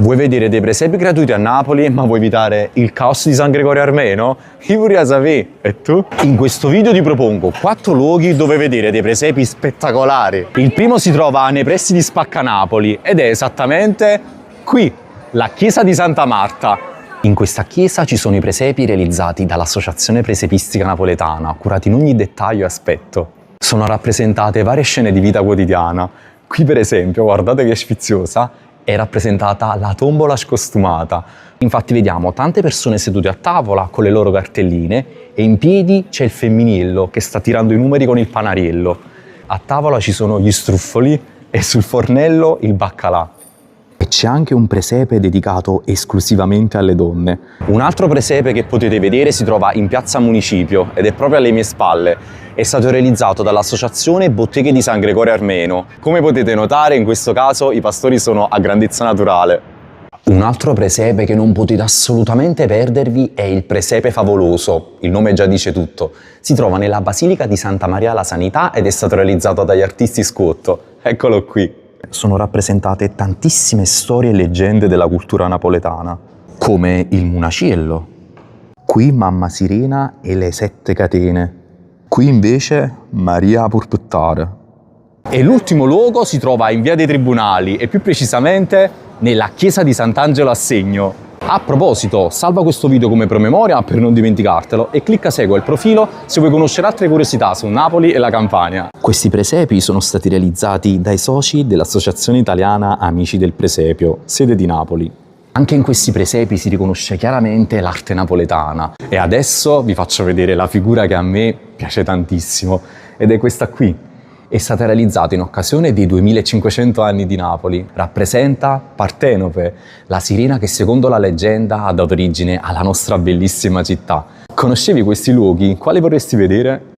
Vuoi vedere dei presepi gratuiti a Napoli, ma vuoi evitare il caos di San Gregorio Armeno? Io vorrei sapere, e tu? In questo video ti propongo 4 luoghi dove vedere dei presepi spettacolari. Il primo si trova nei pressi di Spaccanapoli ed è esattamente qui, la chiesa di Santa Marta. In questa chiesa ci sono i presepi realizzati dall'Associazione Presepistica Napoletana, curati in ogni dettaglio e aspetto. Sono rappresentate varie scene di vita quotidiana. Qui per esempio, guardate che sfiziosa, è rappresentata la tombola scostumata. Infatti vediamo tante persone sedute a tavola con le loro cartelline e in piedi c'è il femminillo che sta tirando i numeri con il panariello. A tavola ci sono gli struffoli e sul fornello il baccalà. E c'è anche un presepe dedicato esclusivamente alle donne. Un altro presepe che potete vedere si trova in piazza Municipio ed è proprio alle mie spalle. È stato realizzato dall'Associazione Botteghe di San Gregorio Armeno. Come potete notare, in questo caso i pastori sono a grandezza naturale. Un altro presepe che non potete assolutamente perdervi è il presepe favoloso. Il nome già dice tutto. Si trova nella Basilica di Santa Maria la Sanità ed è stato realizzato dagli artisti Scotto. Eccolo qui. Sono rappresentate tantissime storie e leggende della cultura napoletana, come il Munaciello. Qui Mamma Sirena e le 7 catene. Qui invece Maria Purputtare. E l'ultimo luogo si trova in Via dei Tribunali e più precisamente nella chiesa di Sant'Angelo a Segno. A proposito, salva questo video come promemoria per non dimenticartelo e clicca segua il profilo se vuoi conoscere altre curiosità su Napoli e la Campania. Questi presepi sono stati realizzati dai soci dell'Associazione Italiana Amici del Presepio, sede di Napoli. Anche in questi presepi si riconosce chiaramente l'arte napoletana e adesso vi faccio vedere la figura che a me piace tantissimo ed è questa qui. È stata realizzata in occasione dei 2500 anni di Napoli. Rappresenta Partenope, la sirena che secondo la leggenda ha dato origine alla nostra bellissima città. Conoscevi questi luoghi? Quali vorresti vedere?